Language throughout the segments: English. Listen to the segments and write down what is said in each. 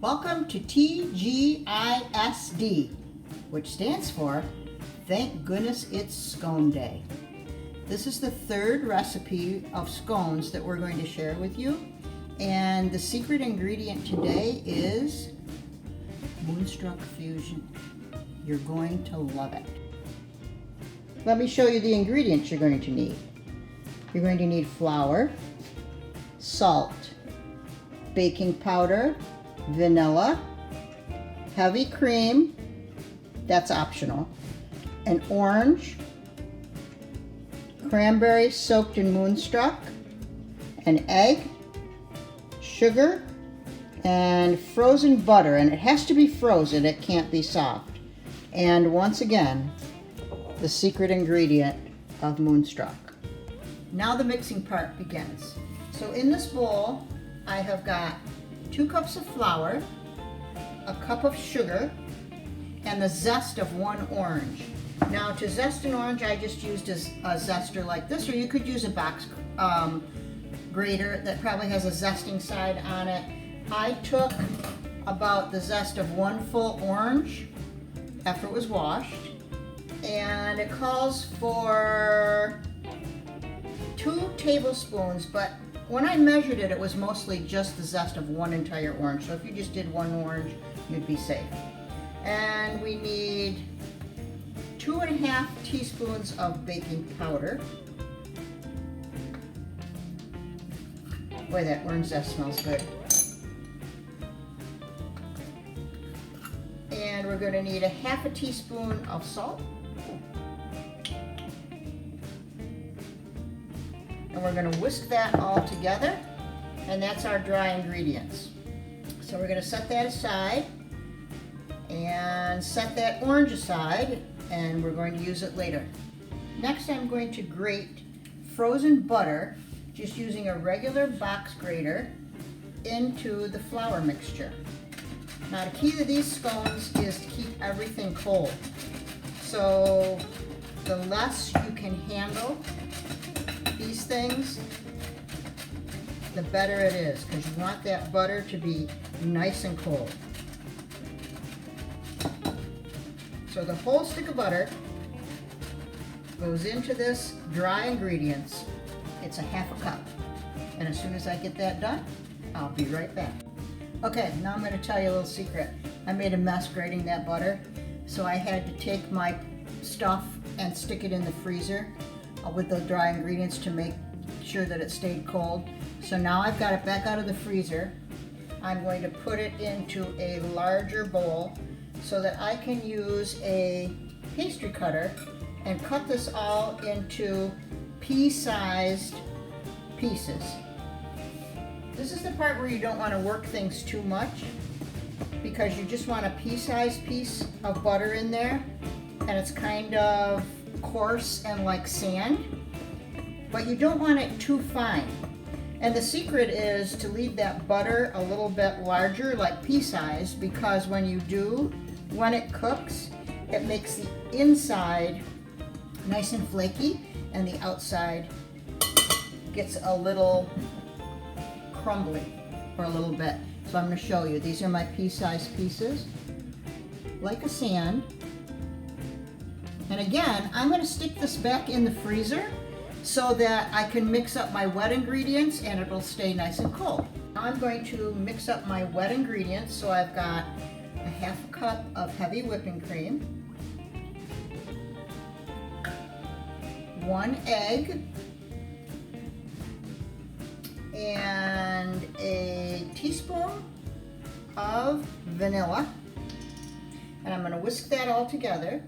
Welcome to TGISD, which stands for Thank Goodness It's Scone Day. This is the third recipe of scones that we're going to share with you. And the secret ingredient today is Moonstruck Fusion. You're going to love it. Let me show you the ingredients you're going to need. You're going to need flour, salt, baking powder, vanilla, heavy cream, that's optional, an orange, cranberry soaked in Moonstruck, an egg, sugar, and frozen butter, and it has to be frozen, it can't be soft. And once again, the secret ingredient of Moonstruck. Now the mixing part begins. So in this bowl, I have got 2 cups of flour, a cup of sugar, and the zest of 1 orange. Now to zest an orange, I just used a zester like this, or you could use a box grater that probably has a zesting side on it. I took about the zest of 1 full orange after it was washed, and it calls for 2 tablespoons, but when I measured it, it was mostly just the zest of 1 entire orange. So if you just did 1 orange, you'd be safe. And we need 2½ teaspoons of baking powder. Boy, that orange zest smells good. And we're going to need ½ teaspoon of salt. And we're going to whisk that all together, and that's our dry ingredients. So we're going to set that aside and set that orange aside, and we're going to use it later. Next, I'm going to grate frozen butter, just using a regular box grater, into the flour mixture. Now the key to these scones is to keep everything cold. So the less you can handle these things, the better it is, because you want that butter to be nice and cold. So the whole stick of butter goes into this dry ingredients. It's ½ cup. And as soon as I get that done, I'll be right back. Okay, now I'm going to tell you a little secret. I made a mess grating that butter, so I had to take my stuff and stick it in the freezer with the dry ingredients to make sure that it stayed cold. So now I've got it back out of the freezer. I'm going to put it into a larger bowl so that I can use a pastry cutter and cut this all into pea-sized pieces. This is the part where you don't want to work things too much, because you just want a pea-sized piece of butter in there, and it's kind of coarse and like sand, but you don't want it too fine. And the secret is to leave that butter a little bit larger, like pea size, because when it cooks, it makes the inside nice and flaky and the outside gets a little crumbly for a little bit. So I'm going to show you. These are my pea-sized pieces, like a sand. And again, I'm going to stick this back in the freezer so that I can mix up my wet ingredients and it will stay nice and cold. Now I'm going to mix up my wet ingredients. So I've got ½ cup of heavy whipping cream, 1 egg, and a teaspoon of vanilla. And I'm going to whisk that all together.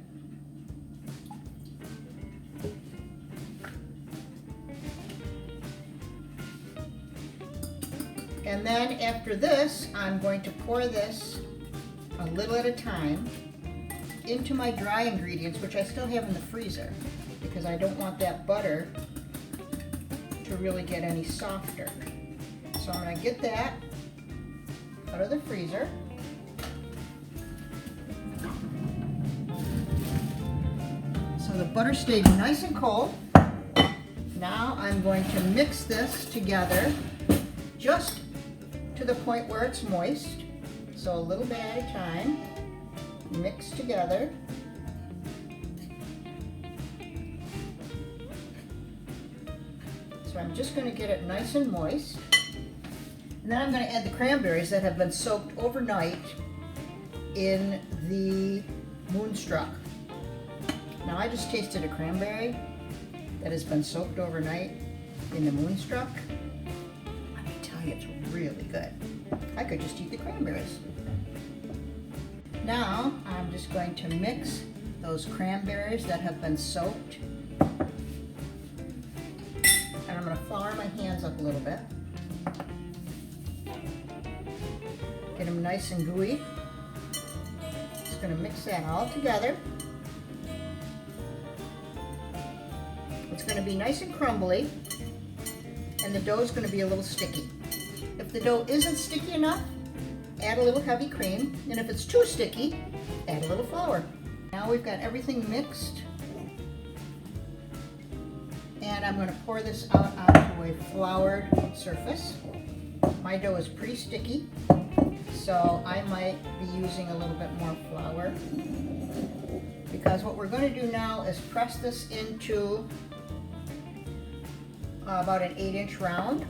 And then after this, I'm going to pour this a little at a time into my dry ingredients, which I still have in the freezer, because I don't want that butter to really get any softer. So I'm going to get that out of the freezer. So the butter stayed nice and cold. Now I'm going to mix this together just to the point where it's moist. So a little bit at a time, mix together. So I'm just going to get it nice and moist. And then I'm going to add the cranberries that have been soaked overnight in the Moonstruck. Now I just tasted a cranberry that has been soaked overnight in the Moonstruck. I can tell you it's really good. I could just eat the cranberries. Now I'm just going to mix those cranberries that have been soaked. And I'm going to flour my hands up a little bit. Get them nice and gooey. Just going to mix that all together. It's going to be nice and crumbly, and the dough is going to be a little sticky. If the dough isn't sticky enough, add a little heavy cream, and if it's too sticky, add a little flour. Now we've got everything mixed, and I'm going to pour this out onto a floured surface. My dough is pretty sticky, so I might be using a little bit more flour, because what we're going to do now is press this into about an 8-inch round,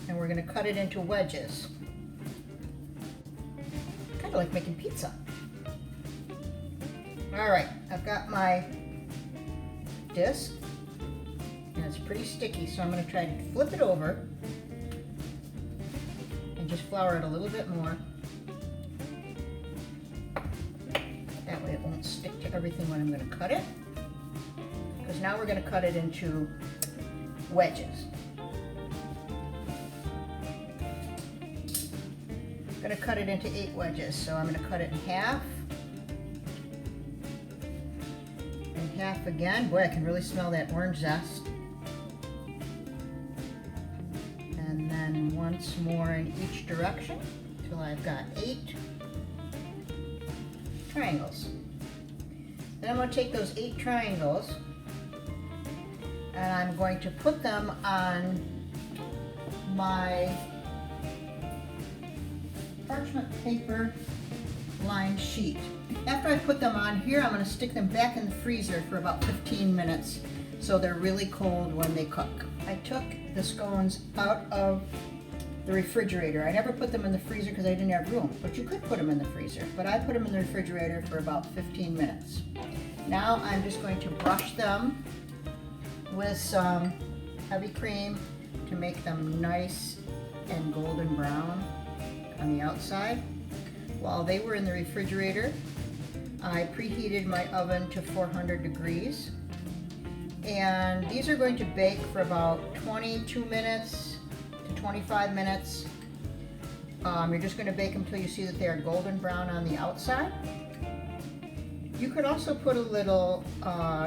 and we're going to cut it into wedges, kind of like making pizza. All right, I've got my disc, and it's pretty sticky, so I'm going to try to flip it over and just flour it a little bit more. That way it won't stick to everything when I'm going to cut it. Because now we're going to cut it into wedges. I'm going to cut it into 8 wedges, so I'm going to cut it in half. And half again. Boy, I can really smell that orange zest. And then once more in each direction until I've got 8 triangles. Then I'm going to take those 8 triangles and I'm going to put them on my parchment paper lined sheet. After I put them on here, I'm going to stick them back in the freezer for about 15 minutes so they're really cold when they cook. I took the scones out of the refrigerator. I never put them in the freezer because I didn't have room, but you could put them in the freezer. But I put them in the refrigerator for about 15 minutes. Now I'm just going to brush them with some heavy cream to make them nice and golden brown on the outside. While they were in the refrigerator, I preheated my oven to 400 degrees. And these are going to bake for about 22 minutes to 25 minutes. You're just going to bake them until you see that they are golden brown on the outside. You could also put a little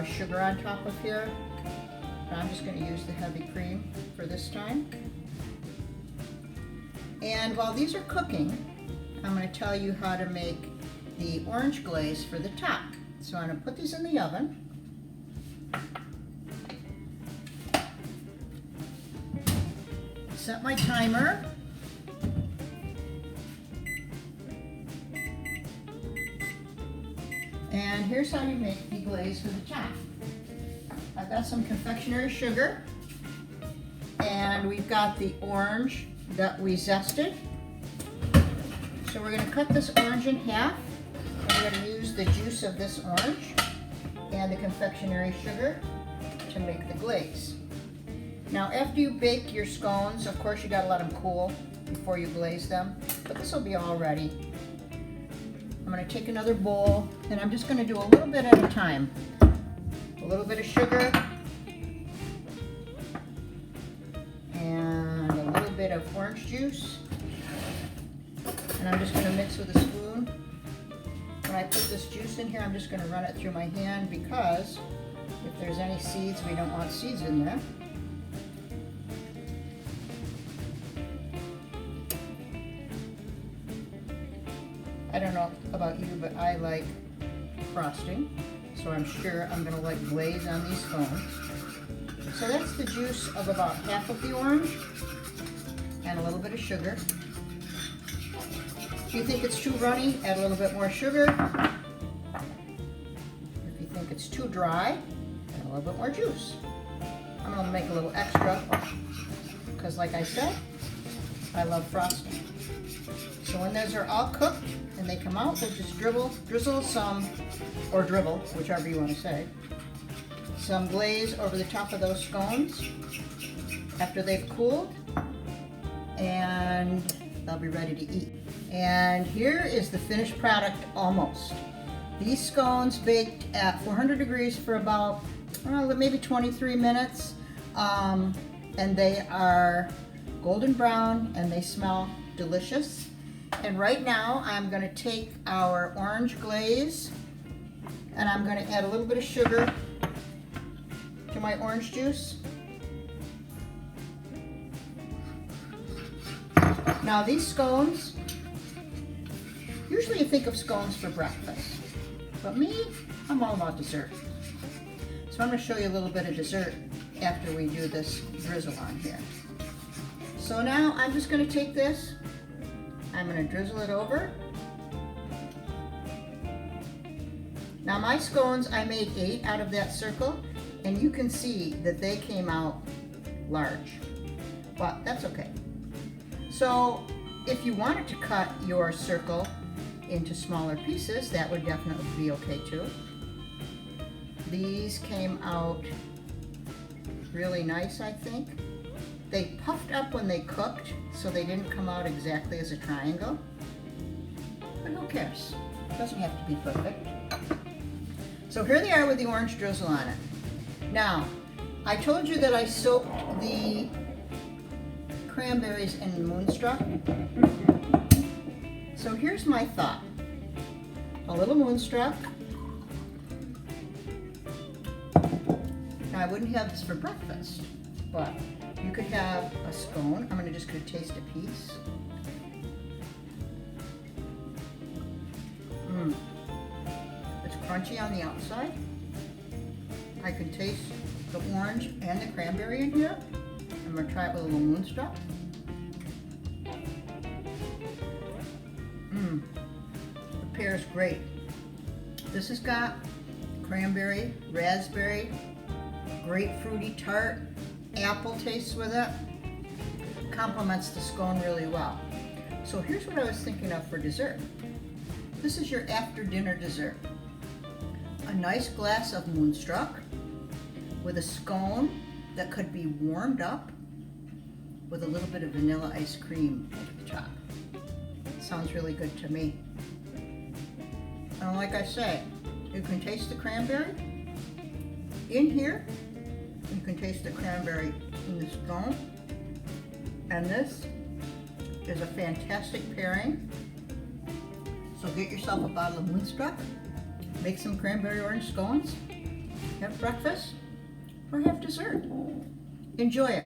sugar on top of here. I'm just going to use the heavy cream for this time. And while these are cooking, I'm going to tell you how to make the orange glaze for the top. So I'm going to put these in the oven. Set my timer. And here's how you make the glaze for the top. I've got some confectionery sugar, and we've got the orange that we zested. So we're going to cut this orange in half, and we're going to use the juice of this orange and the confectionery sugar to make the glaze. Now after you bake your scones, of course you got to let them cool before you glaze them, but this will be all ready. I'm going to take another bowl, and I'm just going to do a little bit at a time. A little bit of sugar and a little bit of orange juice, and I'm just going to mix with a spoon. When I put this juice in here, I'm just going to run it through my hand because if there's any seeds, we don't want seeds in there. I don't know about you, but I like frosting, so I'm sure I'm going to like glaze on these scones. So that's the juice of about half of the orange. add a little bit of sugar. If you think it's too runny, add a little bit more sugar. If you think it's too dry, add a little bit more juice. I'm going to make a little extra because, like I said, I love frosting. So when those are all cooked and they come out, we'll just drizzle some, or dribble, whichever you want to say, some glaze over the top of those scones after they've cooled, and they'll be ready to eat. And here is the finished product almost. These scones baked at 400 degrees for about, well, maybe 23 minutes. And they are golden brown and they smell delicious. And right now I'm going to take our orange glaze and I'm going to add a little bit of sugar to my orange juice. Now these scones, usually you think of scones for breakfast, but me, I'm all about dessert. So I'm going to show you a little bit of dessert after we do this drizzle on here. So now I'm just going to take this, I'm going to drizzle it over. Now my scones, I made 8 out of that circle, and you can see that they came out large, but that's okay. So if you wanted to cut your circle into smaller pieces, that would definitely be okay too. These came out really nice, I think. They puffed up when they cooked, so they didn't come out exactly as a triangle. But who cares? It doesn't have to be perfect. So here they are with the orange drizzle on it. Now, I told you that I soaked the cranberries in Moonstruck. So here's my thought. A little Moonstruck. Now I wouldn't have this for breakfast, but you could have a scone. I'm just going to taste a piece. It's crunchy on the outside. I can taste the orange and the cranberry in here. I'm going to try it with a little Moonstruck. The pear is great. This has got cranberry, raspberry, grapefruity tart, apple tastes with it. Complements the scone really well. So here's what I was thinking of for dessert. This is your after dinner dessert. A nice glass of Moonstruck with a scone that could be warmed up with a little bit of vanilla ice cream over the top. Sounds really good to me. And like I say, you can taste the cranberry in here. You can taste the cranberry in the scone. And this is a fantastic pairing. So get yourself a bottle of Moonstruck, make some cranberry orange scones, have breakfast, or have dessert. Enjoy it.